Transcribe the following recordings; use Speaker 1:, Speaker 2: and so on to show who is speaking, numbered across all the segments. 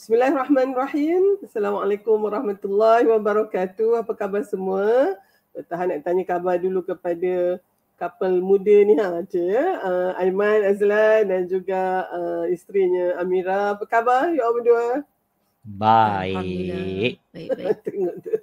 Speaker 1: Bismillahirrahmanirrahim. Assalamualaikum warahmatullahi wabarakatuh. Apa khabar semua? Tahan nak tanya khabar dulu kepada couple muda ni Aiman Azlan dan juga isterinya Amira. Apa khabar you all berdua?
Speaker 2: Baik.
Speaker 3: Baik-baik.
Speaker 1: Tengok tu.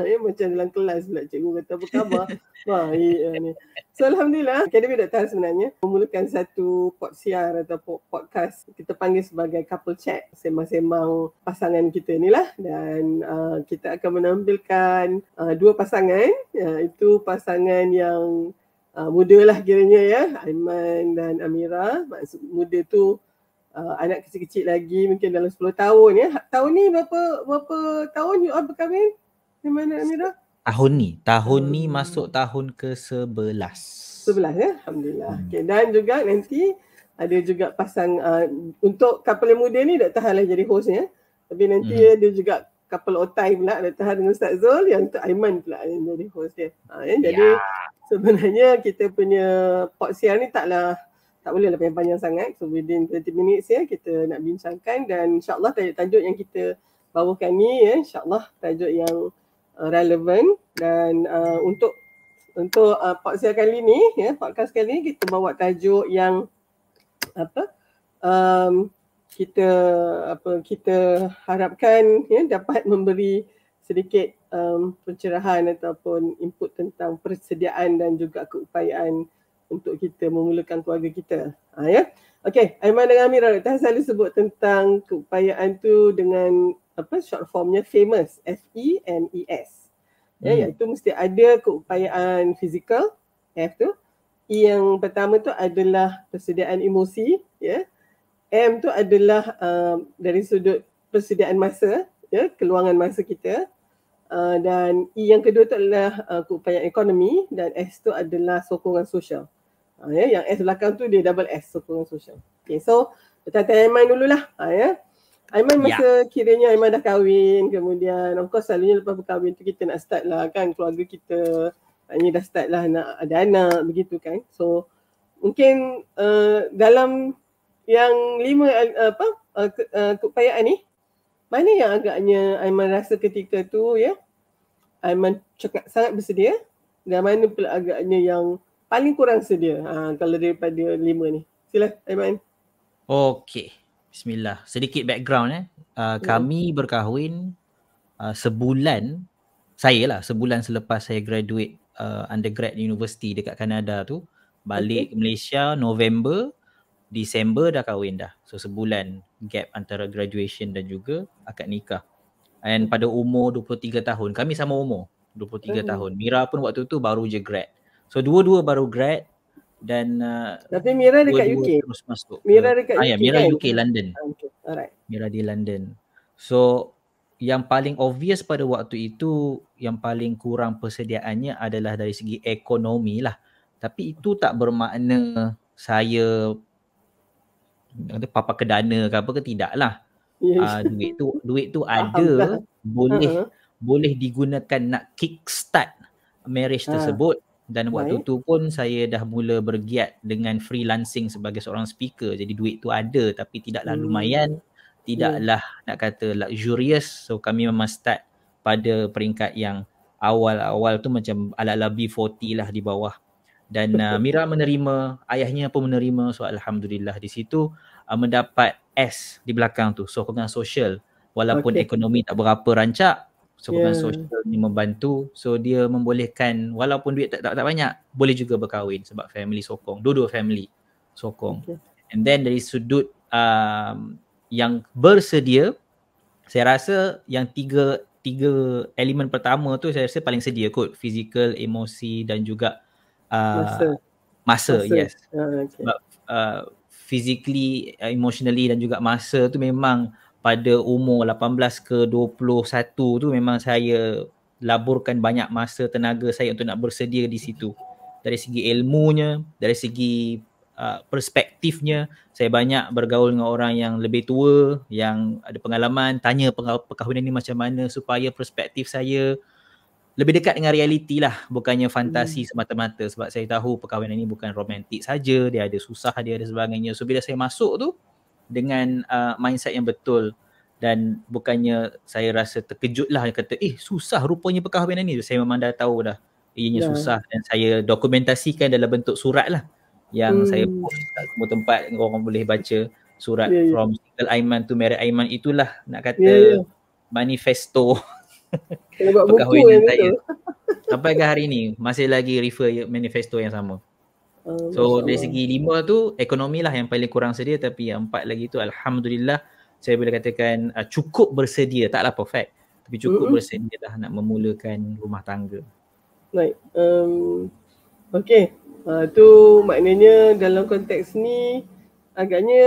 Speaker 1: Macam dalam kelas pula cikgu kata apa khabar? Baik ni. So Alhamdulillah, Akademi Dr. sebenarnya memulakan satu siar atau podcast kita panggil sebagai couple chat, sembang-sembang pasangan kita ni lah. Dan kita akan menampilkan dua pasangan, itu pasangan yang muda lah kiranya ya, Aiman dan Amira. Maksud muda tu anak kecil-kecil lagi, mungkin dalam 10 tahun ya. Tahun ni berapa tahun you all berkahwin? Aiman dan Amira?
Speaker 2: Tahun ni masuk tahun ke-11.
Speaker 1: 11 ya, Alhamdulillah. Okay. Dan juga nanti ada juga untuk couple yang muda ni Dr. Hal jadi hostnya. Tapi nanti ada juga couple otai pula, Dr. Hal dengan Ustaz Zul, yang untuk Aiman pula yang jadi host dia. Jadi sebenarnya kita punya podcast ni tak boleh panjang sangat. So within 20 minutes ya kita nak bincangkan, dan insyaAllah tajuk yang kita bawakan ni ya, insyaAllah tajuk yang relevan. Dan untuk podcast kali ni ya, podcast kali ni kita bawa tajuk yang kita harapkan ya dapat memberi sedikit pencerahan ataupun input tentang persediaan dan juga keupayaan untuk kita memulakan keluarga kita. Ya. Okey, Aiman dengan Amira, kita selalu sebut tentang keupayaan tu dengan short formnya FAMES, FEMES. Ya, iaitu mesti ada keupayaan fizikal, F tu. E yang pertama tu adalah persediaan emosi, ya. M tu adalah dari sudut persediaan masa, ya, keluangan masa kita. Dan E yang kedua tu adalah keupayaan ekonomi, dan S tu adalah sokongan sosial. Ya, yang S belakang tu dia double S, sokongan sosial. Okay, so kita tanya Aiman dululah, ya. Aiman masa kiranya Aiman dah kahwin, kemudian of course selalunya lepas berkahwin tu kita nak start lah kan keluarga kita, maknanya dah start lah nak ada anak begitu kan. So mungkin dalam yang 5 keupayaan ni, mana yang agaknya Aiman rasa ketika tu ya Aiman sangat bersedia, dan mana pula agaknya yang paling kurang sedia kalau daripada 5 ni? Sila Aiman.
Speaker 2: Okey. Bismillah. Sedikit background kami berkahwin sebulan selepas saya graduate undergrad university dekat Kanada tu. Balik ke Malaysia November, Disember dah kahwin dah. So sebulan gap antara graduation dan juga akad nikah. And pada umur 23 tahun, kami sama umur 23 tahun. Mira pun waktu tu baru je grad. So dua-dua baru grad. Dan
Speaker 1: tapi Mira dekat UK
Speaker 2: terus masuk.
Speaker 1: Mira dekat UK
Speaker 2: Mira
Speaker 1: kan?
Speaker 2: UK London.
Speaker 1: Okay. Alright.
Speaker 2: Mira di London. So yang paling obvious pada waktu itu, yang paling kurang persediaannya adalah dari segi ekonomi lah. Tapi itu tak bermakna saya papa kedana ke apa ke, tidak lah. Duit tu ada, boleh digunakan nak kickstart marriage tersebut. Dan waktu tu pun saya dah mula bergiat dengan freelancing sebagai seorang speaker. Jadi duit tu ada tapi tidaklah lumayan, tidaklah nak kata luxurious. So kami memang start pada peringkat yang awal-awal tu macam ala-ala B40 lah di bawah. Dan Mira menerima, ayahnya pun menerima. So alhamdulillah di situ mendapat S di belakang tu, sokongan sosial. Walaupun ekonomi tak berapa rancak, sokongan sosial ni membantu. So dia membolehkan walaupun duit tak banyak, boleh juga berkahwin sebab family sokong, dua-dua family sokong. And then dari sudut yang bersedia, saya rasa yang tiga elemen pertama tu saya rasa paling sedia kot, physical, emosi dan juga masa. Yes. Sebab physically, emotionally dan juga masa tu memang pada umur 18 ke 21 tu memang saya laburkan banyak masa tenaga saya untuk nak bersedia di situ. Dari segi ilmunya, dari segi perspektifnya, saya banyak bergaul dengan orang yang lebih tua, yang ada pengalaman, tanya perkahwinan ni macam mana supaya perspektif saya lebih dekat dengan realiti lah, bukannya fantasi semata-mata. Sebab saya tahu perkahwinan ni bukan romantik saja, dia ada susah, dia ada sebagainya. So bila saya masuk tu dengan mindset yang betul, Dan bukannya saya rasa terkejut lah, kata susah rupanya perkahwinan ni. Saya memang dah tahu dah ianya susah, dan saya dokumentasikan dalam bentuk surat lah yang saya post kat semua tempat, orang boleh baca surat from single Aiman to married Aiman. Itulah nak kata manifesto perkahwinan saya. Sampai ke hari ni masih lagi refer manifesto yang sama. So dari segi 5 tu ekonomi lah yang paling kurang sedia, tapi yang 4 lagi tu alhamdulillah saya boleh katakan cukup bersedia, taklah perfect, tapi cukup bersedia dah nak memulakan rumah tangga.
Speaker 1: Baik. Okey. Tu maknanya dalam konteks ni agaknya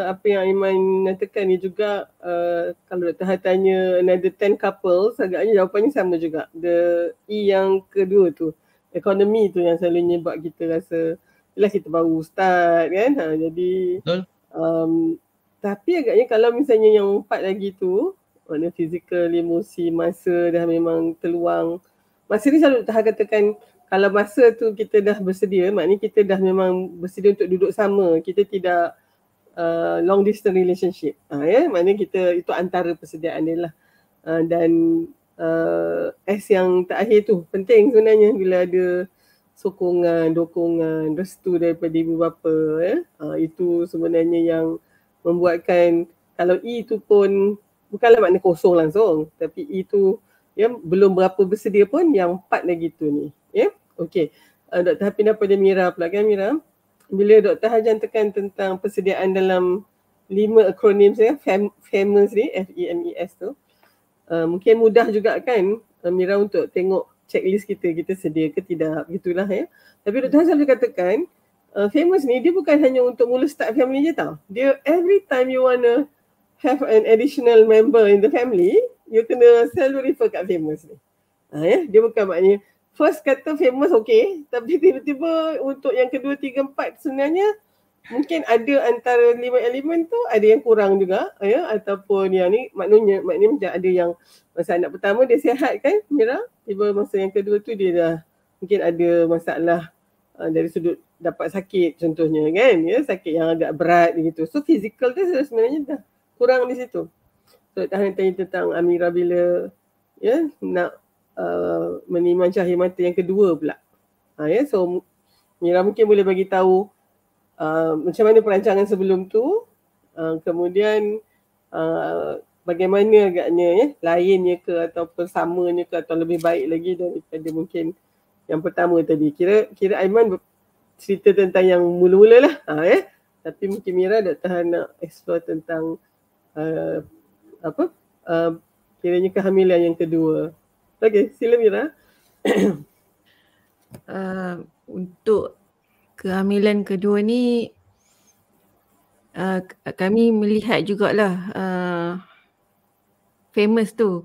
Speaker 1: apa yang Aiman nyatakan ni juga kalau Dr. Han tanya another 10 couples, agaknya jawapannya sama juga. The E yang kedua tu, ekonomi tu yang selalunya buat kita rasa yelah kita baru start kan. Jadi tapi agaknya kalau misalnya yang 4 lagi tu, makna fizikal, emosi, masa dah memang terluang. Masa ni selalu Dr. Han katakan kalau masa tu kita dah bersedia, maknanya kita dah memang bersedia untuk duduk sama. Kita tidak long distance relationship. Maknanya kita itu antara persediaan dia lah. Dan S yang terakhir tu penting sebenarnya, bila ada sokongan, dokongan, restu daripada ibu bapa. Itu sebenarnya yang membuatkan kalau E tu pun bukanlah makna kosong langsung, tapi E tu belum berapa bersedia pun, yang 4 lagi tu ni. Okey. Dr. Han pindah pada Mira pula kan, Mira? Bila Dr. Han tekan tentang persediaan dalam 5 akronim saya, FAMES ni, FEMES tu, mungkin mudah juga kan Mira untuk tengok checklist kita sedia ke tidak, begitulah ya. Tapi Dr. Han selalu katakan FAMES ni dia bukan hanya untuk mula start family je tau. Dia every time you wanna have an additional member in the family, you kena selalu refer kat FAMES ni. Dia bukan maknanya first kata FAMES okey, tapi tiba-tiba untuk yang kedua, tiga, empat sebenarnya mungkin ada antara 5 elemen tu ada yang kurang juga ataupun yang ni maknanya ada yang masa anak pertama dia sihat kan Mira, tiba masa yang kedua tu dia dah mungkin ada masalah dari sudut dapat sakit contohnya kan, sakit yang agak berat begitu. So fizikal tu sebenarnya dah kurang di situ. So tanya tentang Amira bila nak meniman cahaya mata yang kedua pula. So Mira mungkin boleh bagi tahu macam mana perancangan sebelum tu, kemudian bagaimana agaknya lainnya ke ataupun samanya ke atau lebih baik lagi daripada mungkin yang pertama tadi. Kira Aiman cerita tentang yang mula-mula lah. Tapi mungkin Mira Dr. Han nak explore tentang kiranya kehamilan yang kedua. Okey, sila Mira.
Speaker 3: Untuk kehamilan kedua ni kami melihat jugalah FAMES tu,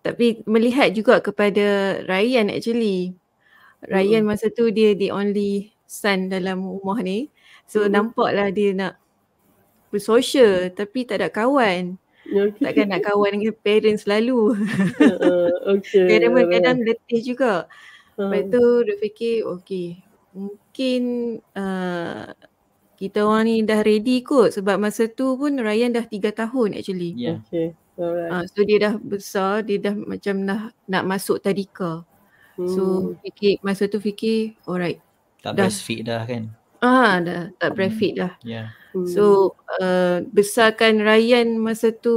Speaker 3: tapi melihat juga kepada Ryan actually. Ryan masa tu dia the only son dalam rumah ni, so nampaklah dia nak bersosial tapi tak ada kawan. Takkan nak kawan dengan parents selalu. Kadang-kadang letih juga. Lepas tu dia fikir mungkin kita orang ni dah ready kot, sebab masa tu pun Ryan dah 3 tahun actually. So dia dah besar, dia dah macam nak masuk tadika. So masa tu fikir alright,
Speaker 2: tak breastfeed dah kan.
Speaker 3: Dah tak breastfeed dah. So besarkan Ryan masa tu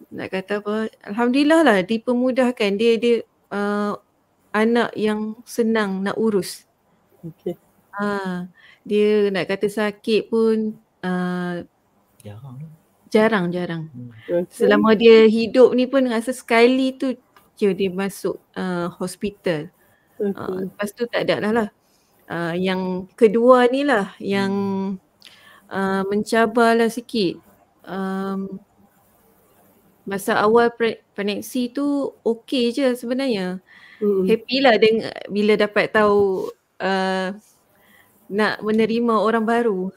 Speaker 3: nak kata apa, alhamdulillah lah dipermudahkan. Dia anak yang senang nak urus. Dia nak kata sakit pun jarang. Selama dia hidup ni pun rasa sekali tu je dia masuk hospital. Lepas tu tak ada lah. Yang kedua ni lah yang mencabarlah sikit. Masa awal pregnancy tu okey je sebenarnya. Happy lah bila dapat tahu nak menerima orang baru.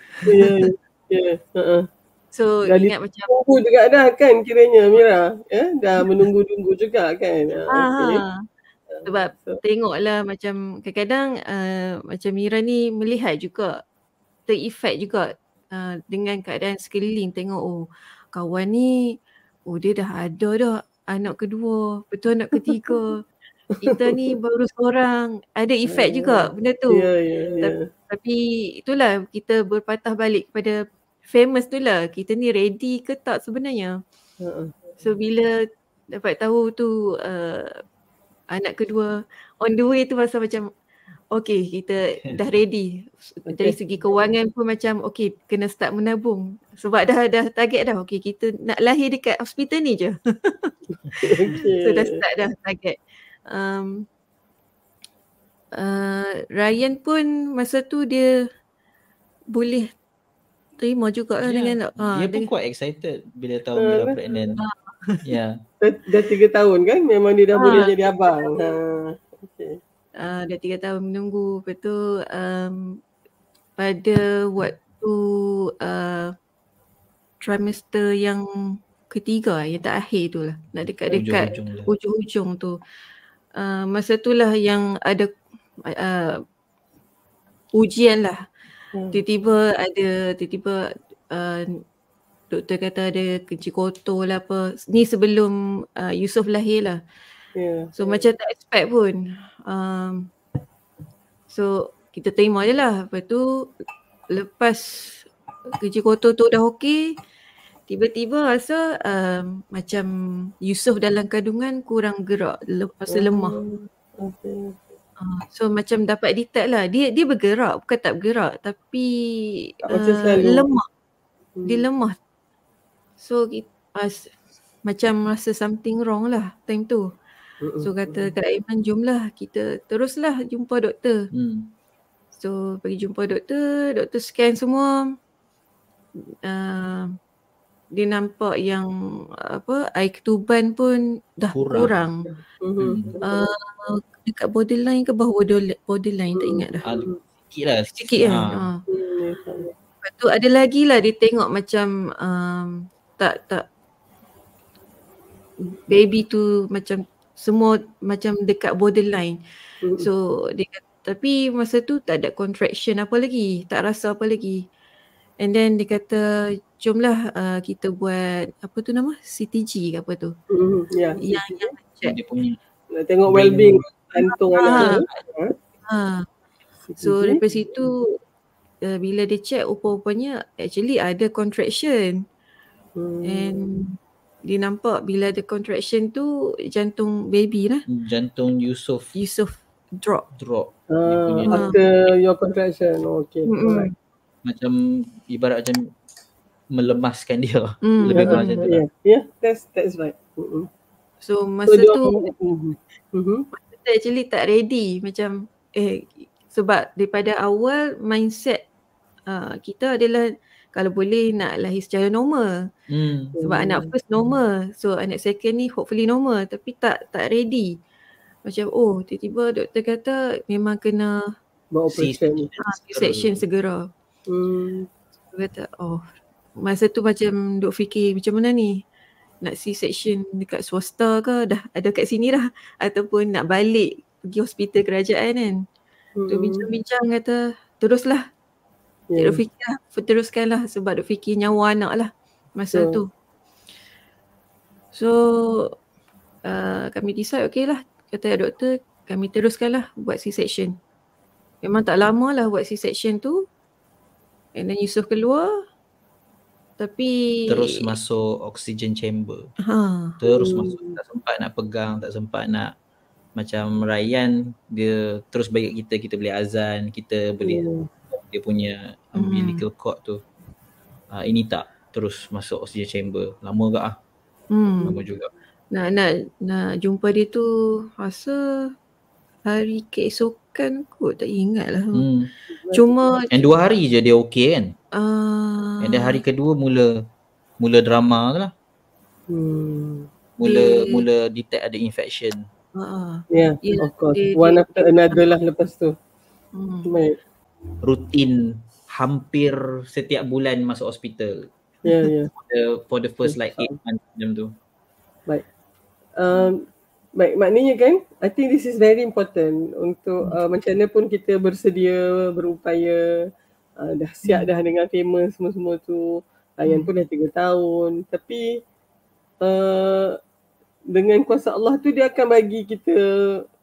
Speaker 3: So dah ingat macam
Speaker 1: tunggu juga dah kan kiranya Mira, dah menunggu-nunggu juga kan.
Speaker 3: Sebab tengoklah macam kadang-kadang macam Mira ni melihat juga, terefek juga dengan keadaan sekeliling, tengok oh kawan ni, oh dia dah ada dah anak kedua, betul anak ketiga. Kita ni baru seorang, ada efek juga benda tu. Tapi itulah kita berpatah balik kepada famous tu lah, kita ni ready ke tak sebenarnya. So bila dapat tahu tu anak kedua on the way tu rasa macam okay, kita dah ready. Dari segi kewangan pun macam okay, kena start menabung. Sebab dah target dah, okay kita nak lahir dekat hospital ni je. So dah start dah target. Ryan pun masa tu dia boleh terima juga lah dengan
Speaker 2: dia pun quite excited bila tahu Mila pregnant.
Speaker 1: Dah 3 tahun kan, memang dia dah boleh jadi abang.
Speaker 3: Dah 3 tahun menunggu. Lepas tu pada waktu trimester yang ketiga, yang terakhir tu lah, nak dekat-dekat hujung-hujung tu, masa tu lah yang ada ujian lah. Tiba-tiba doktor kata ada kencing kotor lah apa. Ni sebelum Yusof lahir lah. So macam tak expect pun. So kita terima je lah. Lepas tu lepas kencing kotor tu dah okey, tiba-tiba rasa macam Yusof dalam kandungan kurang gerak, rasa lemah. So macam dapat detect lah, dia bergerak, bukan tak bergerak, tapi lemah. Dia lemah. So macam rasa something wrong lah time tu. So kata Kak Aiman, jomlah kita teruslah jumpa doktor. So pergi jumpa doktor, doktor scan semua. Dia nampak yang air ketuban pun dah kurang. Dekat borderline ke bawah borderline, tak ingat dah. Sikit kan. Lepas tu ada lagi lah dia tengok macam tak baby tu macam semua macam dekat borderline. So dia kata, tapi masa tu tak ada contraction apa lagi, tak rasa apa lagi. And then dia kata jomlah kita buat apa tu nama, CTG ke apa tu. Yang check
Speaker 2: dia punya
Speaker 1: nak tengok well-being jantung anak.
Speaker 3: So daripada situ bila dia check, rupa-rupanya actually ada contraction. And dia nampak bila ada contraction tu jantung baby lah.
Speaker 2: Jantung Yusof
Speaker 3: drop.
Speaker 1: After your contraction. Okay. Alright.
Speaker 2: Macam ibarat macam melemaskan dia. Lebih kurang macam tu lah.
Speaker 1: Yeah, that's right.
Speaker 3: So masa tu actually tak ready, macam sebab daripada awal mindset kita adalah kalau boleh nak lahir secara normal. Sebab anak first normal, so anak second ni hopefully normal, tapi tak ready. Macam tiba-tiba doktor kata memang kena C-section segera. So kata masa tu macam duk fikir macam mana ni, nak C-section dekat swasta ke, dah ada kat sini dah, ataupun nak balik pergi hospital kerajaan kan. Tu bincang-bincang kata teruslah. Duk fikir lah, teruskanlah, sebab duk fikir nyawa anak lah masa tu. So kami decide okay lah, kata doktor kami teruskanlah buat C-section. Memang tak lama lah buat C-section tu. And then Yusof keluar, tapi
Speaker 2: terus masuk oxygen chamber. Terus masuk, tak sempat nak pegang, tak sempat nak. Macam Ryan, dia terus bagi kita boleh azan, kita boleh dia punya umbilical cord tu. Ini tak, terus masuk oxygen chamber. Lama ke lama juga.
Speaker 3: Nak jumpa dia tu rasa hari keesokan kot, tak ingat lah. Cuma
Speaker 2: and 2 hari je dia okey kan. And then hari kedua mula drama tu lah. Mula detect ada infection.
Speaker 1: Of course. One after another lah lepas tu.
Speaker 2: Rutin hampir setiap bulan masuk hospital. For the first like 8 months macam tu.
Speaker 1: Baik. Baik, maknanya kan, I think this is very important untuk macam mana pun kita bersedia, berupaya dah siap dah dengan famous semua-semua tu. Ryan pun dah 3 tahun. Tapi dengan kuasa Allah tu dia akan bagi kita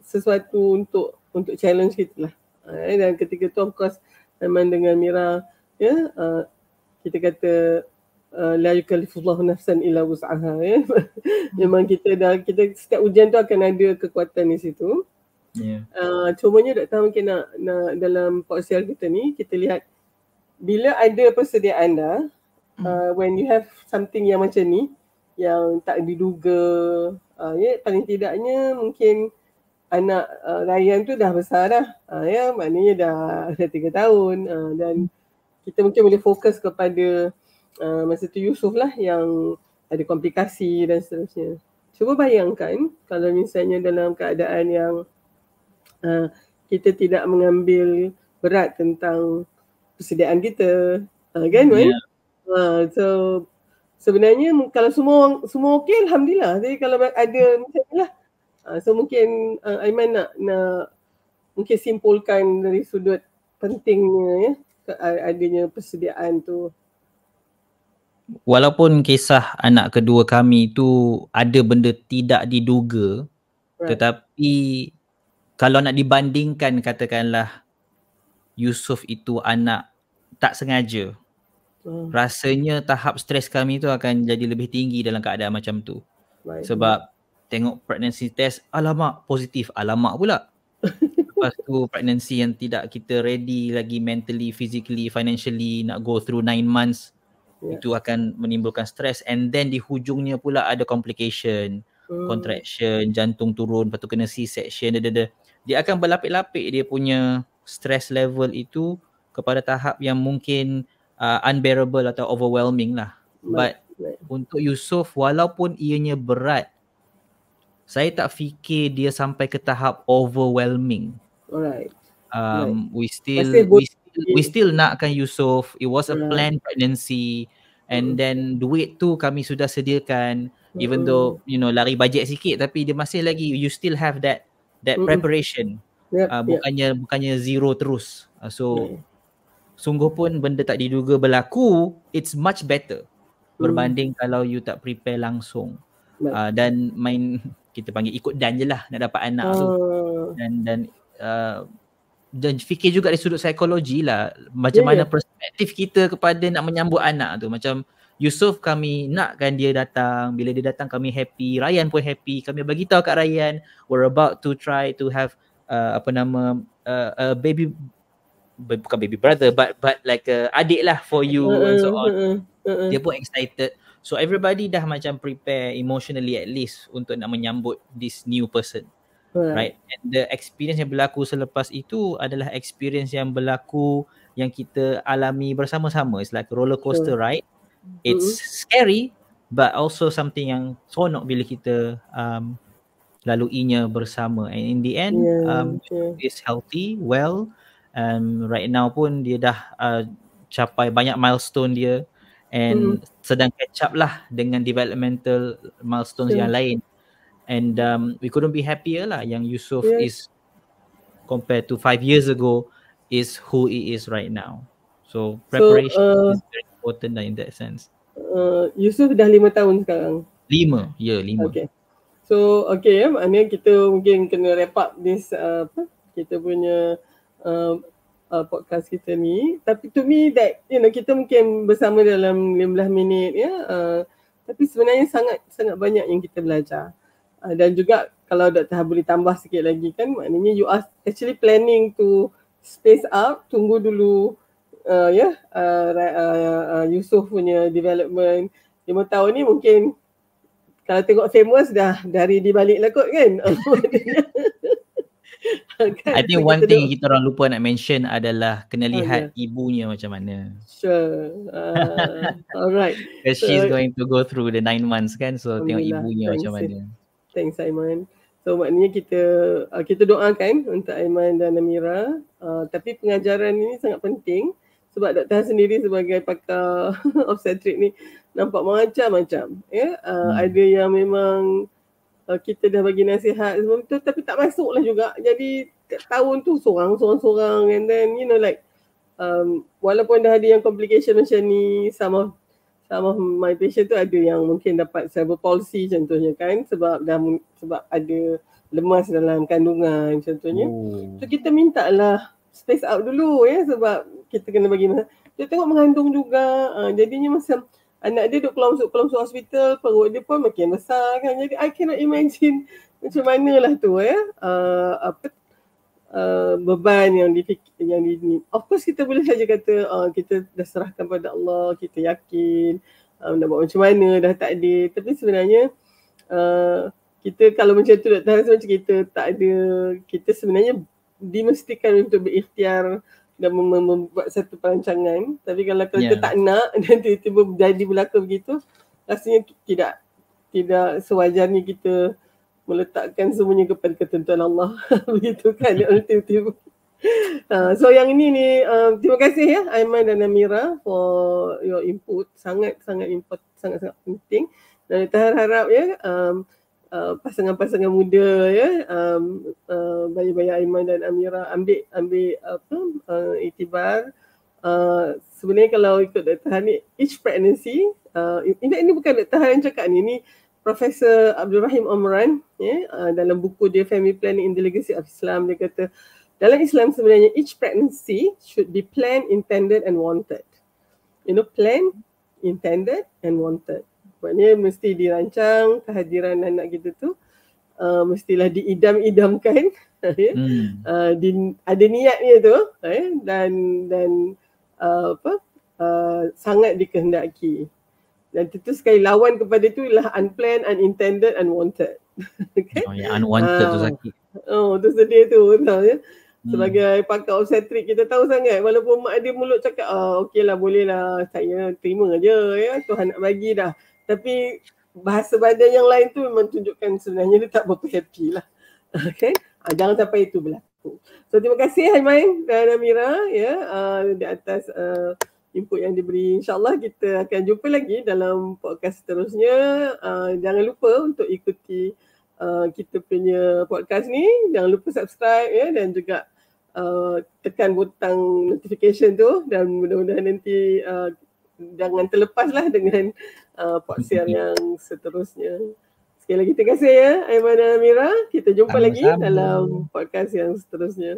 Speaker 1: sesuatu untuk challenge kita lah. Dan ketika tu of course Aiman dengan Mira ya, kita kata la yukallifullahu nafsan illa wus'aha ya. Memang kita setiap ujian tu akan ada kekuatan di situ. Cumanya Dr. mungkin nak dalam podcast kita ni kita lihat bila ada persediaan dah, when you have something yang macam ni yang tak diduga, ya paling tidaknya mungkin anak Ryan tu dah besar dah, ya maknanya dah 3 tahun, dan kita mungkin boleh fokus kepada masa tu Yusuf lah yang ada komplikasi dan seterusnya. Cuba bayangkan kalau misalnya dalam keadaan yang kita tidak mengambil berat tentang persediaan kita, kan Man? So sebenarnya kalau semua okey alhamdulillah. Jadi kalau ada macam inilah, so mungkin Aiman nak mungkin simpulkan dari sudut pentingnya ya adanya persediaan tu.
Speaker 2: Walaupun kisah anak kedua kami tu ada benda tidak diduga, tetapi kalau nak dibandingkan katakanlah Yusuf itu anak tak sengaja, rasanya tahap stres kami tu akan jadi lebih tinggi dalam keadaan macam tu. Sebab tengok pregnancy test, alamak positif, alamak pula. Lepas tu pregnancy yang tidak kita ready lagi mentally, physically, financially, nak go through 9 months, itu akan menimbulkan stres. And then di hujungnya pula ada complication, contraction, jantung turun, lepas tu kena C-section, dia akan berlapik-lapik dia punya stress level itu kepada tahap yang mungkin unbearable atau overwhelming lah. But untuk Yusuf, walaupun ianya berat, saya tak fikir dia sampai ke tahap overwhelming.
Speaker 1: Alright.
Speaker 2: We still nakkan Yusuf. It was a planned pregnancy, and then duit tu kami sudah sediakan, even though lari bajet sikit, tapi dia masih lagi, you still have that preparation. Bukannya zero terus. Sungguh pun benda tak diduga berlaku, it's much better berbanding kalau you tak prepare langsung. Dan main, kita panggil ikut dan je lah nak dapat anak tu. Dan fikir juga dari sudut psikologi lah, macam mana perspektif kita kepada nak menyambut anak tu. Macam Yusuf, kami nakkan dia datang, bila dia datang kami happy, Ryan pun happy. Kami bagi tahu kat Ryan, we're about to try to have a baby, bukan baby brother, but like adik lah for you, and so on. Dia pun excited. So everybody dah macam prepare emotionally at least untuk nak menyambut this new person. Right? And the experience yang berlaku selepas itu adalah experience yang berlaku yang kita alami bersama-sama. It's like a roller coaster ride. It's scary, but also something yang seronok bila kita laluinya bersama. And in the end, is healthy, well. Right now pun dia dah capai banyak milestone dia, and sedang catch up lah dengan developmental milestones yang lain. And we couldn't be happier lah yang Yusuf is, compared to 5 years ago, is who he is right now. So preparation is very important lah in that sense.
Speaker 1: Yusuf dah 5 tahun sekarang.
Speaker 2: 5.
Speaker 1: Okay. So maknanya kita mungkin kena wrap up this kita punya podcast kita ni. Tapi to me that kita mungkin bersama dalam 15 minit tapi sebenarnya sangat banyak yang kita belajar. Dan juga kalau Dr. boleh tambah sikit lagi kan, maknanya you are actually planning to space out, tunggu dulu Yusuf punya development. 5 tahun ni mungkin kalau tengok famous dah dari di balik lah kot kan.
Speaker 2: I think one thing kita orang lupa nak mention adalah kena lihat ibunya macam mana.
Speaker 1: Sure. Alright.
Speaker 2: Because she's going to go through the 9 months kan, so tengok ibunya macam mana.
Speaker 1: Thanks Aiman. So maknanya kita doakan untuk Aiman dan Amira. Tapi pengajaran ini sangat penting sebab Dr. sendiri sebagai pakar obstetrik ni nampak macam-macam. Ada yang memang kita dah bagi nasihat semua tu tapi tak masuk lah juga. Jadi tahun tu sorang, and then like walaupun dah ada yang complication macam ni, some of my patient tu ada yang mungkin dapat cerebral palsy contohnya kan, sebab ada lemas dalam kandungan contohnya. So kita minta lah space out dulu ya, sebab kita kena bagi masa. Dia tengok mengandung juga, jadinya macam anak dia duduk keluar masuk hospital, perut dia pun makin besar kan. Jadi I cannot imagine macam manalah tu ya, beban yang di of course kita boleh saja kata kita dah serahkan pada Allah, kita yakin nak buat macam mana, dah takdir. Tapi sebenarnya kita kalau macam tu Dr. Hassan, macam kita tak ada, kita sebenarnya dimestikan untuk berikhtiar dan membuat satu perancangan. Tapi kalau kita tak nak dan tiba-tiba jadi berlaku begitu, rasanya tidak sewajarnya kita meletakkan semuanya kepada ketentuan Allah. Begitu kan, tiba-tiba. So yang ini ni, terima kasih ya Aiman dan Amira for your input, sangat-sangat penting. Dan kita harap ya pasangan-pasangan muda ya, bayi-bayi Aiman dan Amira ambil iktibar. Sebenarnya kalau ikut Dr. Hanif, each pregnancy, ini bukan Dr. Han yang cakap ni Profesor Abdul Rahim Omran ya, dalam buku dia Family Planning in the Legacy of Islam, dia kata dalam Islam sebenarnya each pregnancy should be planned, intended and wanted. Plan, intended and wanted. Maknanya mesti dirancang kehadiran anak kita tu, mestilah diidam-idamkan ya. Ada niatnya tu dan sangat dikehendaki. Dan tentu sekali lawan kepada itu ialah unplanned, unintended, unwanted. Okay?
Speaker 2: Yang unwanted tu sakit.
Speaker 1: Tu sedih tu betul ya. Sebagai pakar obstetrik kita tahu sangat, walaupun mak dia mulut cakap okeylah, bolehlah, saya terima je ya, Tuhan nak bagi dah. Tapi bahasa badan yang lain tu memang tunjukkan sebenarnya dia tak berapa happy lah. Okay? Jangan sampai itu berlaku. So terima kasih Aiman dan Amira ya, di atas input yang diberi. InsyaAllah kita akan jumpa lagi dalam podcast seterusnya. Jangan lupa untuk ikuti kita punya podcast ni. Jangan lupa subscribe ya, dan juga tekan butang notification tu, dan mudah-mudahan nanti jangan terlepaslah dengan podcast yang seterusnya. Sekali lagi terima kasih ya Aiman dan Amira. Kita jumpa lagi dalam podcast yang seterusnya.